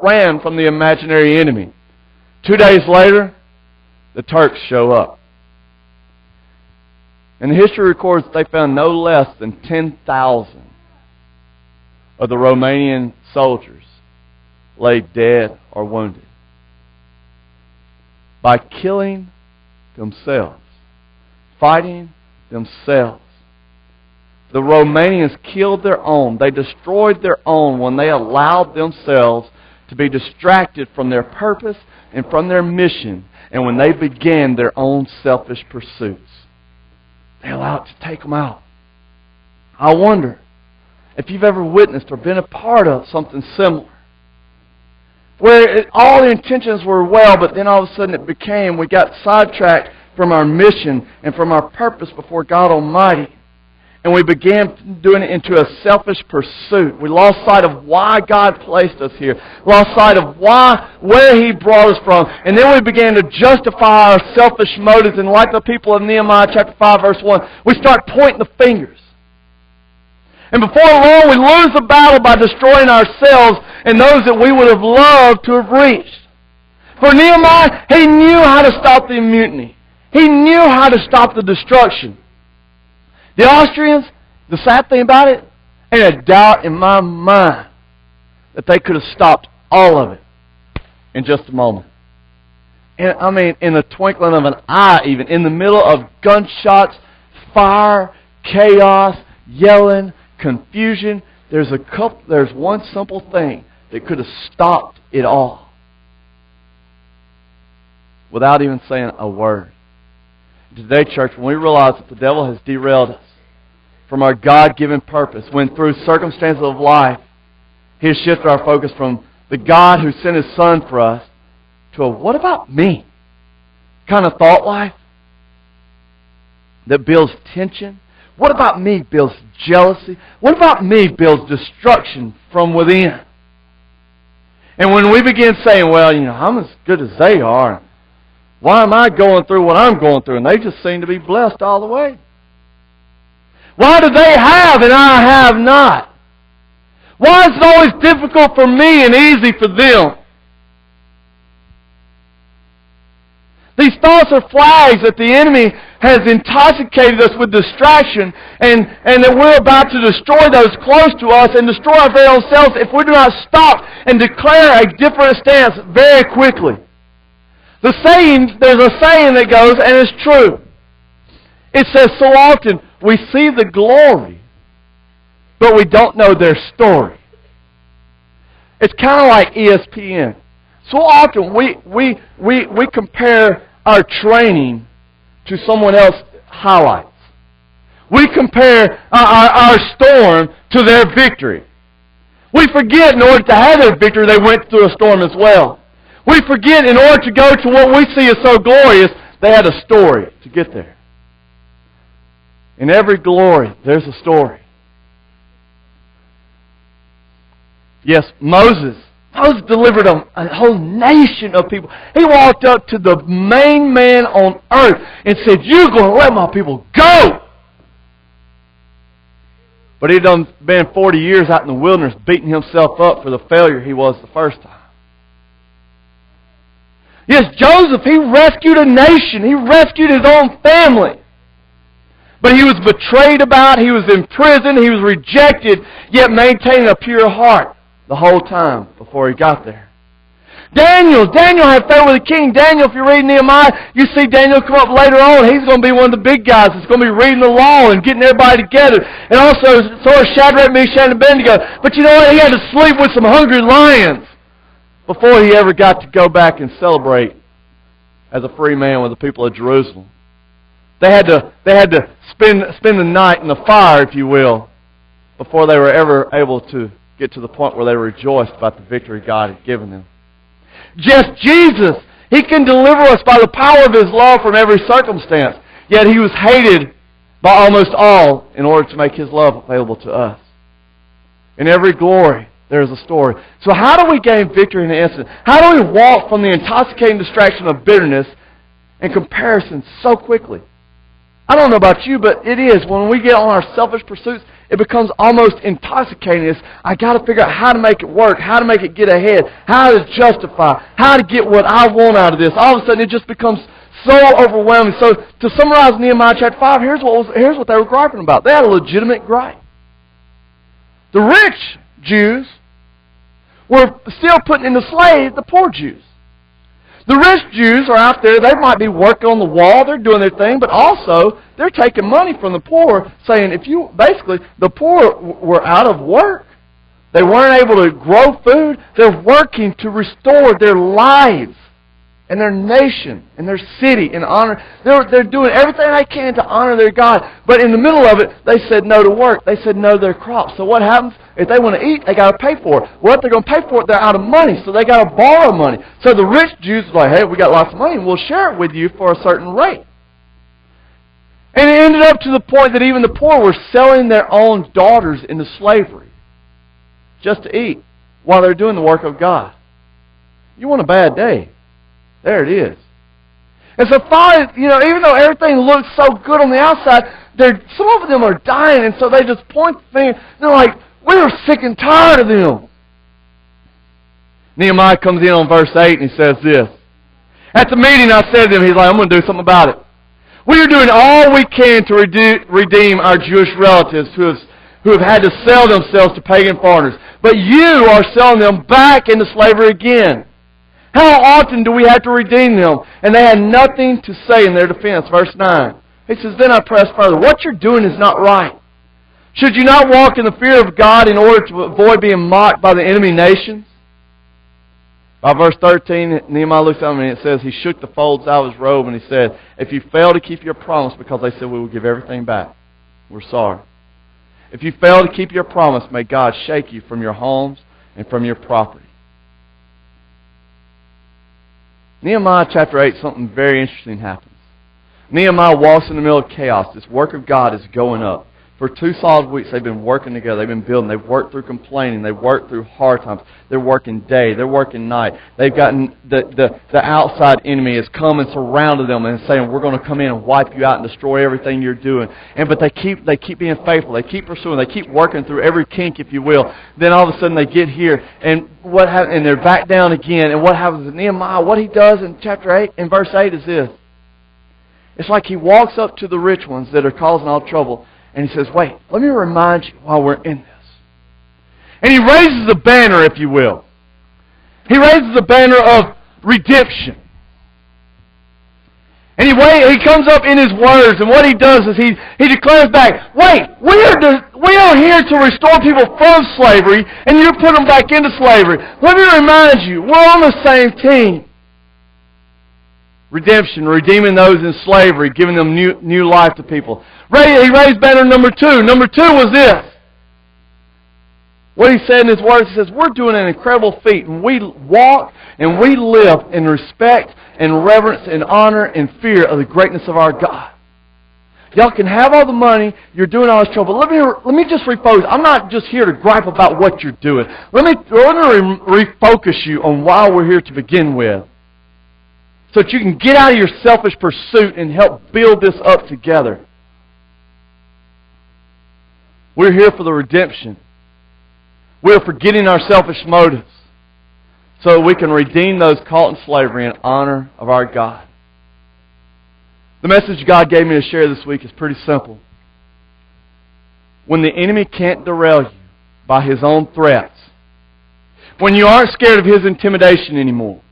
ran from the imaginary enemy. 2 days later, the Turks show up. And history records that they found no less than 10,000 of the Romanian soldiers lay dead or wounded. By killing themselves, fighting themselves. The Romanians killed their own. They destroyed their own when they allowed themselves to be distracted from their purpose and from their mission, and when they began their own selfish pursuits. They allowed it to take them out. I wonder if you've ever witnessed or been a part of something similar, where all the intentions were well, but then all of a sudden we got sidetracked from our mission and from our purpose before God Almighty. And we began doing it into a selfish pursuit. We lost sight of why God placed us here. Lost sight of where He brought us from. And then we began to justify our selfish motives. And like the people of Nehemiah chapter 5 verse 1, we start pointing the fingers. And before long, we lose the battle by destroying ourselves and those that we would have loved to have reached. For Nehemiah, he knew how to stop the mutiny. He knew how to stop the destruction. The Austrians, the sad thing about it, ain't a doubt in my mind that they could have stopped all of it in just a moment. And I mean, in the twinkling of an eye even, in the middle of gunshots, fire, chaos, yelling, confusion, there's one simple thing that could have stopped it all without even saying a word. Today, church, when we realize that the devil has derailed us from our God-given purpose, when through circumstances of life, He has shifted our focus from the God who sent His Son for us to a what about me kind of thought life that builds tension. What about me builds jealousy? What about me builds destruction from within? And when we begin saying, well, I'm as good as they are. Why am I going through what I'm going through? And they just seem to be blessed all the way. Why do they have and I have not? Why is it always difficult for me and easy for them? These thoughts are flags that the enemy has intoxicated us with distraction and that we're about to destroy those close to us and destroy our very own selves if we do not stop and declare a different stance very quickly. There's a saying that goes, and it's true. It says so often, we see the glory, but we don't know their story. It's kind of like ESPN. So often we compare our training to someone else's highlights. We compare our storm to their victory. We forget in order to have their victory, they went through a storm as well. We forget in order to go to what we see as so glorious, they had a story to get there. In every glory, there's a story. Yes, Moses delivered a whole nation of people. He walked up to the main man on earth and said, "You're going to let my people go." But he'd done been 40 years out in the wilderness beating himself up for the failure he was the first time. Yes, Joseph, he rescued a nation. He rescued his own family. But he was betrayed about, he was imprisoned, he was rejected, yet maintaining a pure heart the whole time before he got there. Daniel had favor with the king. Daniel, if you read Nehemiah, you see Daniel come up later on. He's going to be one of the big guys that's going to be reading the law and getting everybody together. And also, so is Shadrach, Meshach, and Abednego. But you know what? He had to sleep with some hungry lions before he ever got to go back and celebrate as a free man with the people of Jerusalem. They had to spend the night in the fire, if you will, before they were ever able to get to the point where they rejoiced about the victory God had given them. Just Jesus, He can deliver us by the power of His love from every circumstance. Yet He was hated by almost all in order to make His love available to us. In every glory, there is a story. So how do we gain victory in an instant? How do we walk from the intoxicating distraction of bitterness and comparison so quickly? I don't know about you, but it is. When we get on our selfish pursuits, it becomes almost intoxicating. I got to figure out how to make it work, how to make it get ahead, how to justify, how to get what I want out of this. All of a sudden, it just becomes so overwhelming. So, to summarize Nehemiah chapter 5, here's what they were griping about. They had a legitimate gripe. The rich Jews were still putting into slave the poor Jews. The rich Jews are out there, they might be working on the wall, they're doing their thing, but also they're taking money from the poor, saying basically, the poor were out of work. They weren't able to grow food. They're working to restore their lives and their nation and their city in honor. They're doing everything they can to honor their God. But in the middle of it, they said no to work. They said no to their crops. So what happens? If they want to eat, they got to pay for it. Well, if they're going to pay for it, they're out of money. So they got to borrow money. So the rich Jews are like, hey, we got lots of money, and we'll share it with you for a certain rate. And it ended up to the point that even the poor were selling their own daughters into slavery just to eat while they're doing the work of God. You want a bad day? There it is. And so finally, even though everything looks so good on the outside, some of them are dying, and so they just point the finger. They're like, we're sick and tired of them. Nehemiah comes in on verse 8 and he says this. At the meeting I said to him, he's like, I'm going to do something about it. We are doing all we can to redeem our Jewish relatives who have had to sell themselves to pagan foreigners. But you are selling them back into slavery again. How often do we have to redeem them? And they had nothing to say in their defense. Verse 9. He says, then I press further. What you're doing is not right. Should you not walk in the fear of God in order to avoid being mocked by the enemy nations? By verse 13, Nehemiah looks at him and it says, he shook the folds out of his robe and he said, if you fail to keep your promise, because they said we will give everything back, we're sorry. If you fail to keep your promise, may God shake you from your homes and from your property. Nehemiah chapter 8, something very interesting happens. Nehemiah walks in the middle of chaos. This work of God is going up. For 2 solid weeks, they've been working together. They've been building. They've worked through complaining. They've worked through hard times. They're working day. They're working night. They've gotten the outside enemy has come and surrounded them and saying, we're going to come in and wipe you out and destroy everything you're doing. But they keep being faithful. They keep pursuing. They keep working through every kink, if you will. Then all of a sudden they get here and what happens? And they're back down again. And what happens to Nehemiah? What he does in chapter 8, in verse 8, is this. It's like he walks up to the rich ones that are causing all trouble. And he says, wait, let me remind you while we're in this. And he raises the banner, if you will. He raises the banner of redemption. And he comes up in his words, and what he does is he declares back, wait, we are here to restore people from slavery, and you put them back into slavery. Let me remind you, we're on the same team. Redemption, redeeming those in slavery, giving them new life to people. He raised banner number 2. Number 2 was this. What he said in his words, he says, we're doing an incredible feat, and we walk and we live in respect and reverence and honor and fear of the greatness of our God. Y'all can have all the money, you're doing all this trouble. Let me just refocus. I'm not just here to gripe about what you're doing. Let me refocus you on why we're here to begin with, so that you can get out of your selfish pursuit and help build this up together. We're here for the redemption. We're forgetting our selfish motives so that we can redeem those caught in slavery in honor of our God. The message God gave me to share this week is pretty simple. When the enemy can't derail you by his own threats, when you aren't scared of his intimidation anymore,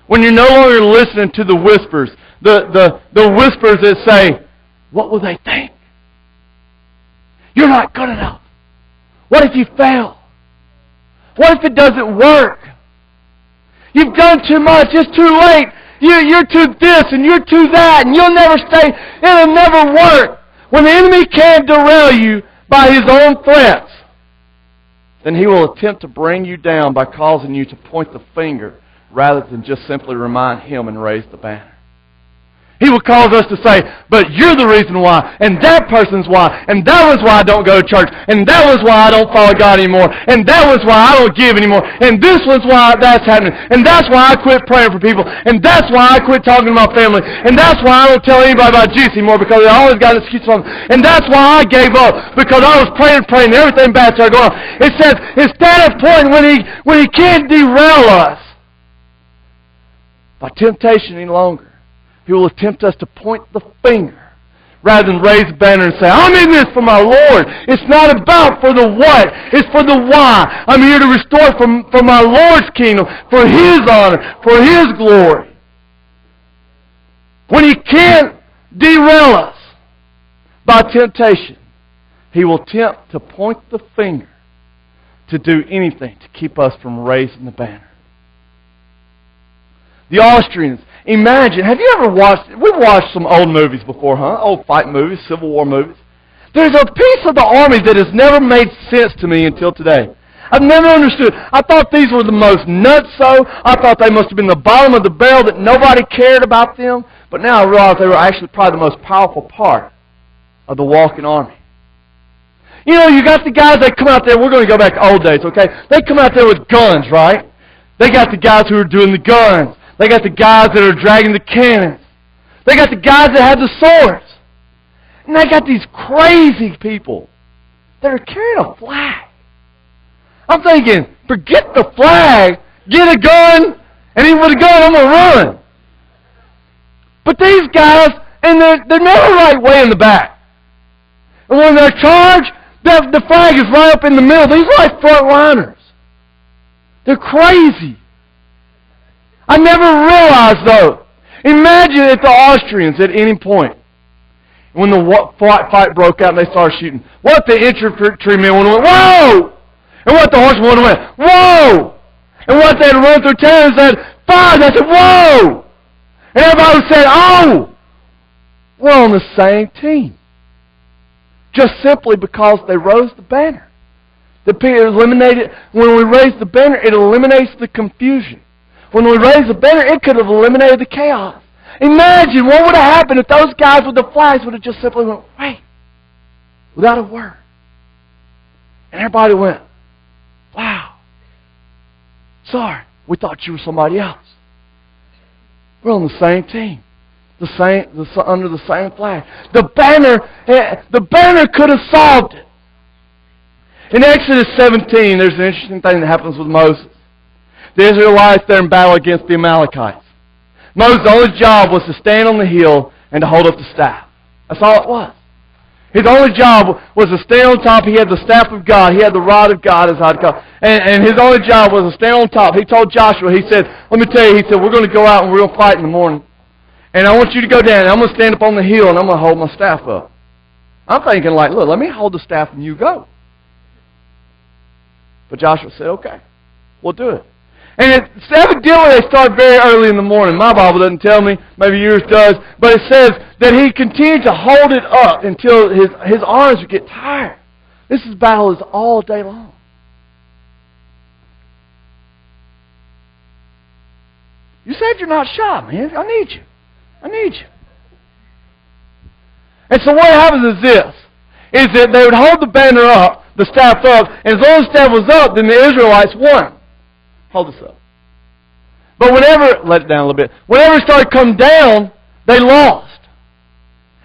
when you're no longer listening to the whispers, the whispers that say, what will they think? You're not good enough. What if you fail? What if it doesn't work? You've done too much. It's too late. You're too this and you're too that and you'll never stay. It'll never work. When the enemy can't derail you by his own threats, then he will attempt to bring you down by causing you to point the finger rather than just simply remind him and raise the banner. He will cause us to say, but you're the reason why, and that person's why, and that was why I don't go to church, and that was why I don't follow God anymore, and that was why I don't give anymore, and this was why that's happening, and that's why I quit praying for people, and that's why I quit talking to my family, and that's why I don't tell anybody about Jesus anymore, because I always got an excuse for them, and that's why I gave up, because I was praying, and everything bad started going on. It says, instead of pointing when he can't derail us by temptation any longer, He will attempt us to point the finger rather than raise the banner and say, I'm in this for my Lord. It's not about for the what. It's for the why. I'm here to restore for my Lord's kingdom, for His honor, for His glory. When He can't derail us by temptation, He will attempt to point the finger to do anything to keep us from raising the banner. The Austrians, imagine, have you ever watched, we've watched some old movies before, huh? Old fight movies, Civil War movies. There's a piece of the army that has never made sense to me until today. I've never understood. I thought these were the most nutso. I thought they must have been the bottom of the barrel, that nobody cared about them. But now I realize they were actually probably the most powerful part of the walking army. You know, you got the guys that come out there, we're going to go back to old days, okay? They come out there with guns, right? They got the guys who are doing the guns. They got the guys that are dragging the cannons. They got the guys that have the swords. And they got these crazy people that are carrying a flag. I'm thinking, forget the flag, get a gun, and even with a gun, I'm going to run. But these guys, and they're never right way in the back. And when they're charged, the flag is right up in the middle. These are like front liners. They're crazy. I never realized, though. Imagine if the Austrians at any point, when the fight broke out and they started shooting, what the infantrymen would have went, whoa! And what the horsemen would have went, whoa! And what they'd run through town and said, fire! They said, whoa! And everybody would say, oh! We're on the same team. Just simply because they rose the banner. When we raise the banner, it eliminates the confusion. When we raise the banner, it could have eliminated the chaos. Imagine what would have happened if those guys with the flags would have just simply went, wait, without a word. And everybody went, wow, sorry, we thought you were somebody else. We're on the same team, under the same flag. The banner could have solved it. In Exodus 17, there's an interesting thing that happens with Moses. The Israelites, they're in battle against the Amalekites. Moses' only job was to stand on the hill and to hold up the staff. That's all it was. His only job was to stand on top. He had the staff of God. He had the rod of God, as I'd call it. And his only job was to stand on top. He told Joshua, he said, let me tell you, he said, we're going to go out and we're going to fight in the morning. And I want you to go down, and I'm going to stand up on the hill, and I'm going to hold my staff up. I'm thinking like, look, let me hold the staff and you go. But Joshua said, okay, we'll do it. And it's evidently they start very early in the morning. My Bible doesn't tell me. Maybe yours does. But it says that he continued to hold it up until his arms would get tired. This battle is all day long. You said you're not shy, man. I need you. I need you. And so what happens is this, is that they would hold the banner up, the staff up, and as long as the staff was up, then the Israelites won. Hold this up. But whenever, let it down a little bit, whenever it started to come down, they lost.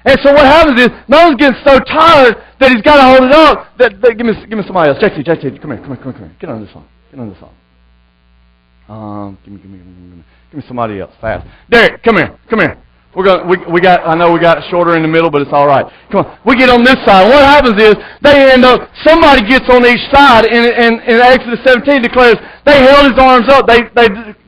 And so what happens is, Moses gets so tired that he's got to hold it up. Give me somebody else. Jesse, come here. Get on this one. Give me somebody else, fast. Derek, come here. I know we got shorter in the middle, but it's all right. Come on. We get on this side. What happens is, somebody gets on each side, and Exodus 17 declares, they held his arms up. They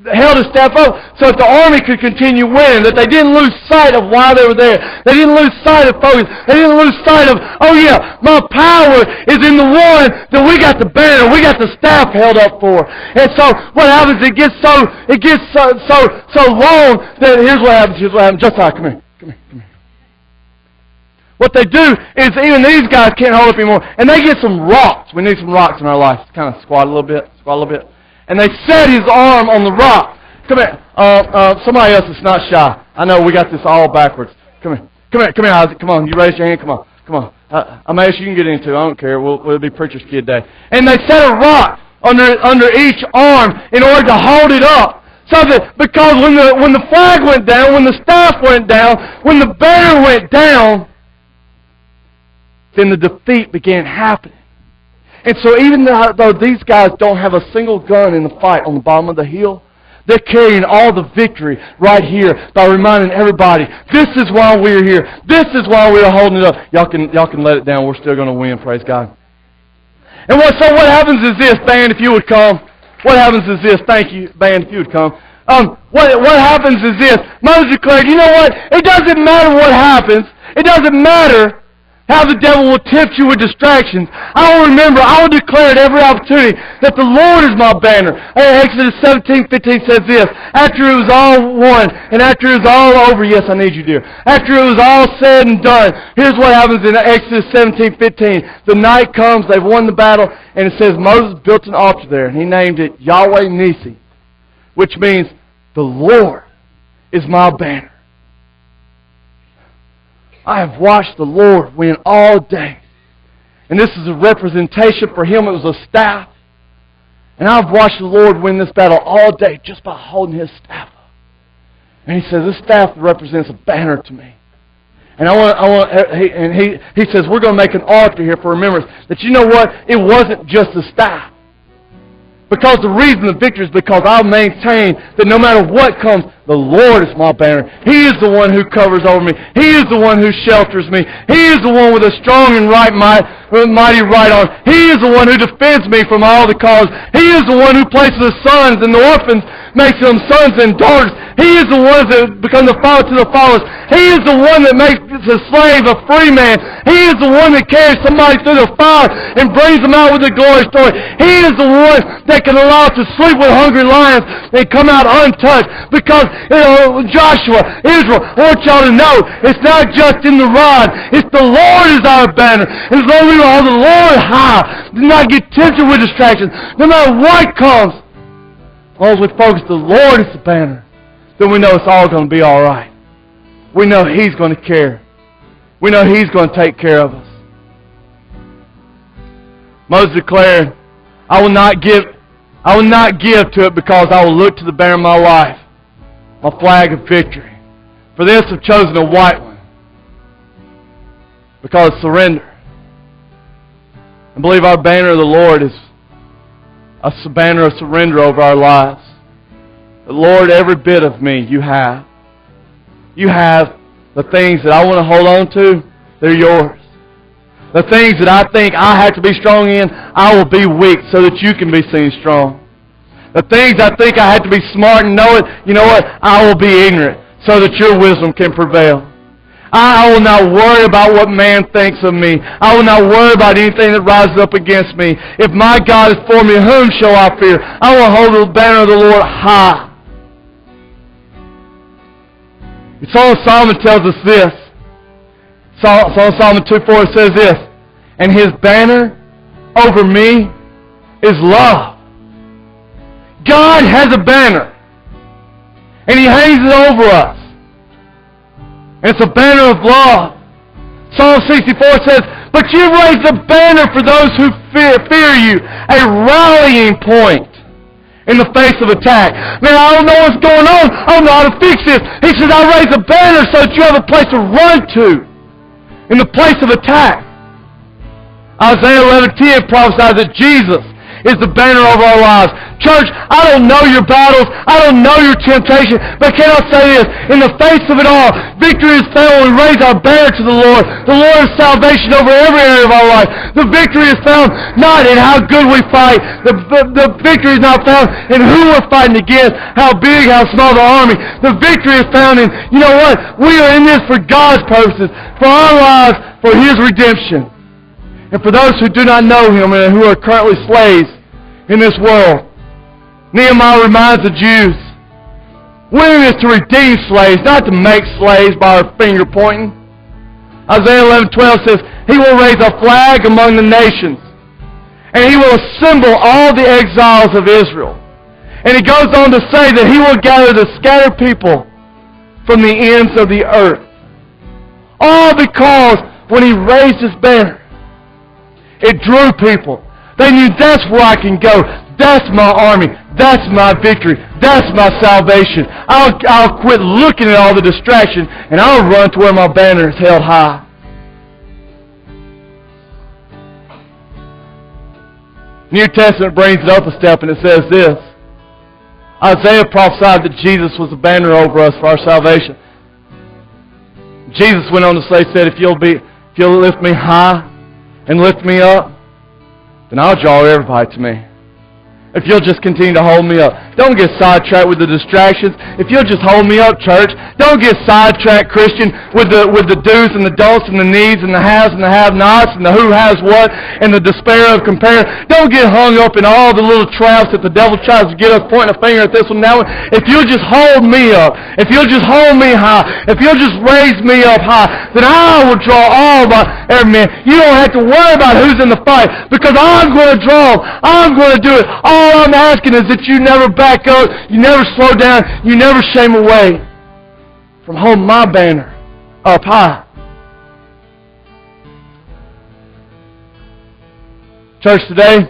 held his staff up so that the army could continue winning, that they didn't lose sight of why they were there. They didn't lose sight of focus. They didn't lose sight of, oh yeah, my power is in the one that we got the banner, we got the staff held up for. And so what happens, it gets so long that here's what happens. Josiah, come here. What they do is even these guys can't hold up anymore. And they get some rocks. We need some rocks in our life to kind of squat a little bit. And they set his arm on the rock. Come here. Somebody else that's not shy. I know we got this all backwards. Come here, Isaac. Come on. You raise your hand. Come on. I'm asking you can get into. I don't care. We'll be preacher's kid day. And they set a rock under each arm in order to hold it up. Because when the flag went down, when the staff went down, when the banner went down, then the defeat began happening. And so even though these guys don't have a single gun in the fight on the bottom of the hill, they're carrying all the victory right here by reminding everybody, this is why we're here. This is why we're holding it up. Y'all can let it down. We're still going to win, praise God. And what happens is this, band, if you would come. What happens is this. Thank you, band, if you would come. What happens is this. Moses declared, you know what? It doesn't matter what happens. It doesn't matter how the devil will tempt you with distractions. I will declare at every opportunity that the Lord is my banner. Exodus 17:15 says this, after it was all won, and after it was all over, yes, I need you, dear. After it was all said and done, here's what happens in Exodus 17:15. The night comes, they've won the battle, and it says Moses built an altar there, and he named it Yahweh Nissi, which means the Lord is my banner. I have watched the Lord win all day. And this is a representation for him. It was a staff. And I've watched the Lord win this battle all day just by holding his staff up. And he says, this staff represents a banner to me. And he says, we're going to make an altar here for remembrance. That you know what? It wasn't just a staff. Because the reason the victory is because I'll maintain that no matter what comes, the Lord is my banner. He is the one who covers over me. He is the one who shelters me. He is the one with a strong and mighty right arm. He is the one who defends me from all the cause. He is the one who places the sons and the orphans, makes them sons and daughters. He is the one that becomes the father to the fatherless. He is the one that makes a slave a free man. He is the one that carries somebody through the fire and brings them out with a glory story. He is the one that can allow us to sleep with hungry lions and come out untouched. Because, Joshua, Israel, I want y'all to know, it's not just in the rod. It's the Lord is our banner. And as long as we hold the Lord high, do not get tempted with distractions. No matter what comes, as long as we focus the Lord is the banner, then we know it's all going to be all right. We know He's going to care. We know He's going to take care of us. Moses declared, I will not give to it because I will look to the banner of my life, my flag of victory. For this I've chosen a white one, because surrender. I believe our banner of the Lord is a banner of surrender over our lives. Lord, every bit of me you have. You have the things that I want to hold on to, they're yours. The things that I think I have to be strong in, I will be weak so that you can be seen strong. The things I think I have to be smart and know it, you know what? I will be ignorant so that your wisdom can prevail. I will not worry about what man thinks of me. I will not worry about anything that rises up against me. If my God is for me, whom shall I fear? I will hold the banner of the Lord high. The Song of Solomon tells us this. Song of Solomon 2:4 says this, and His banner over me is love. God has a banner, and He hangs it over us. And it's a banner of love. Psalm 64 says, but you raised a banner for those who fear you, a rallying point in the face of attack. Man, I don't know what's going on. I don't know how to fix this. He says, I raise a banner so that you have a place to run to in the place of attack. Isaiah 11:10 prophesies that Jesus is the banner over our lives. Church, I don't know your battles. I don't know your temptation. But can I say this? In the face of it all, victory is found when we raise our banner to the Lord. The Lord is salvation over every area of our life. The victory is found not in how good we fight. The victory is not found in who we're fighting against, how big, how small the army. The victory is found in, you know what? We are in this for God's purposes, for our lives, for His redemption. And for those who do not know Him and who are currently slaves in this world, Nehemiah reminds the Jews, winning is to redeem slaves, not to make slaves by our finger pointing. Isaiah 11:12 says, He will raise a flag among the nations, and He will assemble all the exiles of Israel. And He goes on to say that He will gather the scattered people from the ends of the earth. All because when He raised His banner, it drew people. They knew that's where I can go. That's my army. That's my victory. That's my salvation. I'll quit looking at all the distractions and I'll run to where my banner is held high. New Testament brings it up a step and it says this. Isaiah prophesied that Jesus was a banner over us for our salvation. Jesus went on to say, said, if you'll lift me high and lift me up, then I'll draw everybody to me. If you'll just continue to hold me up. Don't get sidetracked with the distractions. If you'll just hold me up, church. Don't get sidetracked, Christian, with the do's and the don'ts and the needs and the haves and the have-nots and the who has what and the despair of comparing. Don't get hung up in all the little traps that the devil tries to get us, pointing a finger at this one, that one. If you'll just hold me up, if you'll just hold me high, if you'll just raise me up high, then I will draw all my every man. You don't have to worry about who's in the fight because I'm going to draw them. I'm going to do it. All I'm asking is that you never back up, you never slow down, you never shame away from holding my banner up high. Church, today,